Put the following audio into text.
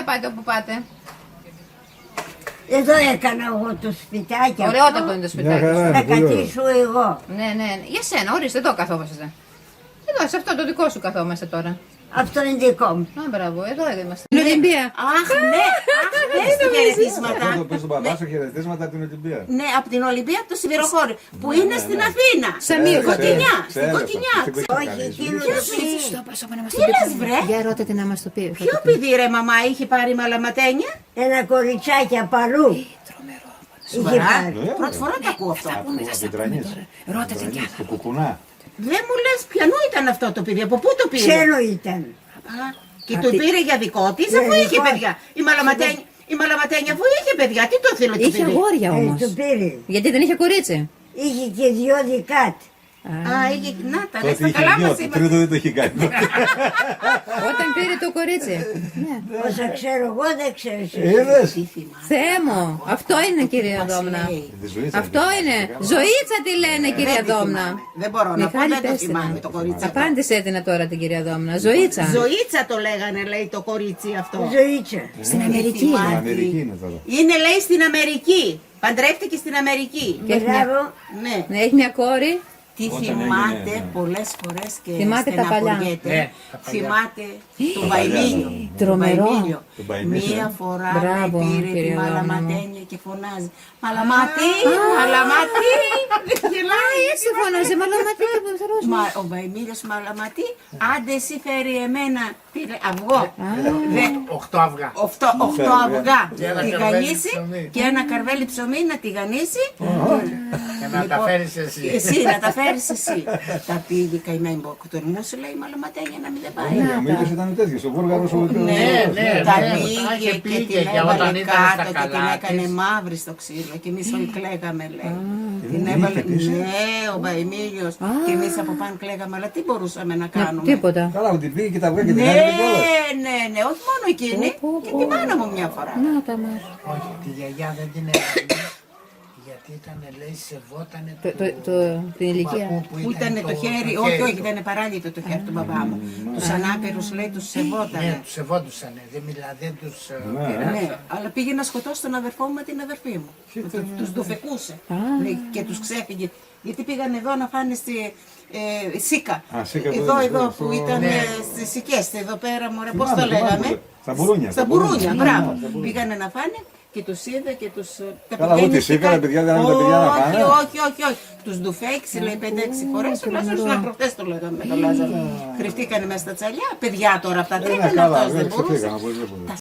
θα πάτε όπου πάτε? Εδώ έκανα εγώ το σπιτάκι. Ωραιότατο είναι το σπιτάκι. Θα καθίσω εγώ. Ναι, για σένα, ορίστε, εδώ καθόμαστε. Εδώ, σε αυτό το δικό σου καθόμαστε τώρα. Αυτό είναι δικό μου. Α, μπράβο, εδώ είμαστε. Στην Ολυμπία. Αχ, ναι, πες τα χαιρετίσματα. Αυτό πες στον παπά σου χαιρετίσματα από την Ολυμπία. Ναι, από την Ολυμπία, από το Σιδηροχώριο, που είναι στην Αθήνα. Σαμίρ, Στην Κοκκινιά, στην Ξέρω, Κοκκινιά. στην Κοκκινιά. Όχι, εκείνο Ποιος το είναι? πει. Τι λες βρε, Για ρώτα να μας το πει. ποιο παιδί ρε μαμά είχε πάρει μαλαματένια? Ένα κοριτσάκι από αλλού. Είχε Σοβαρά, πάρει. πρώτη φορά το ακούω αυτό. Από Πετρανής. Ρώτα την κι Το κουκουνά. Δεν μου λες ποιανού ήταν αυτό το παιδί, από πού το πήρε? Ξένο ήταν. Α, και το πήρε για δικό της αφού Ναι, είχε δικό. παιδιά. Η μαλαματένια αφού είχε παιδιά, τι το θέλει το Είχε παιδί? αγόρια όμως. Το πήρε. Γιατί δεν είχε κορίτσι. Είχε και δυο δικά του. Α, είχε, να τα λες Τότε τα είχε καλά δυο, μας το είπατε. τρίτο δεν το είχε κάνει. Όταν πήρε το κορίτσι. Ναι. Όσα ξέρω εγώ δεν ξέρεις. Είδες. Τι θυμάσαι. Θεέ μου, αυτό είναι κυρία Δόμνα. λέει. Τη Ζωήτσα Αυτό δεν είναι. Ζωήτσα τη λένε κυρία Δεν τη Δόμνα. θυμάμαι. Δεν μπορώ να πω, Μιχάλη, δεν το πες την. θυμάμαι το κορίτσι. αυτό. Απάντησε την τώρα την κυρία Δόμνα. Ζωήτσα. Ζωήτσα το λέγανε, λέει το κορίτσι αυτό. Ζωήτσα. Στην Αμερική. θυμάμαι. Στην Αμερική είναι τώρα. Είναι, λέει, στην Αμερική. Παντρεύτηκε στην Αμερική. Και έχει μια- Μπράβο. Ναι. Ναι, έχει μια κόρη. Τι Όταν θυμάται έγινε, ναι. πολλές φορές και Θυμάται τα παλιά. στεναχωριέται. Ναι, τα παλιά. Θυμάται το Τα παλιά, Βαϊμίλιο. ναι. Τρομερό. Το Βαϊμίλιο, Μία ναι. φορά Μπράβο, λέει, πήρε τη κυρία Δόμνα μου. μαλαματένια και φωνάζει. Μαλαματή, μαλαματή. Γελάει. Έτσι φώναζε, μαλαματή και ποθερός. Μα ο Βαϊμίλιος μαλαματή, άντε εσύ φέρει εμένα πήρε αυγό. Δε- 8 αυγά. Οχτώ αυγά. Και ένα Τη καρβέλι γανίσει ψωμί. και ένα καρβέλι ψωμί να τη γανίσει. Και να τα φέρεις εσύ. Εσύ να τα φέρεις εσύ. Τα πήγε καημένη που τολμούσε, λέει, μαλαματένια να μην δεν πάει. Ο Μίλιος ήταν τέτοιος, ο Βούλγαρος ο Ναι, ναι, τα ναι, πήγε είχε και πήγε την και όταν έβαλε ήταν στα κάτω και την καλά έκανε της. μαύρη στο ξύλο και εμείς όλοι κλαίγαμε, λέει. Την την έβαλε, είχε πείσει. ναι, ο Βαϊμίλιος και εμείς από πάνω κλαίγαμε, αλλά τι μπορούσαμε να κάνουμε. Τίποτα. Καλά, ότι πήγε και τα βγήκε και την Ναι, έκανε κιόλας. ναι, όχι μόνο εκείνη, και τη μάνα μου μια φορά. Να τα μας. Όχι, τη γιαγιά δεν την έκανε. Γιατί ήταν, λέει, σεβότανε Την ηλικία. Που ήταν το χέρι, όχι, όχι, ήταν παράλυτο το χέρι του μπαμπά μου. Τους ανάπηρους, λέει, τους Ναι, σεβότανε. τους σεβόντουσαν, δεν τους Ναι. πειράζανε. Ναι, αλλά πήγε να σκοτώσει τον αδερφό μου με την αδερφή μου. Τους ντουφεκούσε λέει, και τους ξέφυγε. Γιατί πήγαν εδώ να φάνε στη Σίκα. Α, Σίκα, Εδώ, το- εδώ στο- που ήταν Ναι. στις Σικές, εδώ πέρα, μωρέ, πώς Θυμάμαι, το λέγαμε. θυμάμαι. Στα μπουρούνια. Στα μπουρούνια, μπράβο. Πήγανε να φάνε και τους είδε και τους. Καλά, ούτε Σίκα, τα παιδιά δεν ήταν τα παιδιά να πάνε. Όχι. Τους ντουφέξε, λέει 5-6 φορές. Ο Λάζαρος να προχτές το λέγαμε με τον Λάζαρο. Κρυφτήκανε μέσα στα τσαλιά. Παιδιά τώρα αυτά τρέχανε, Καλά, αυτός δεν δεν μπορούσε. ξεφύγαμε, οπωσδήποτε.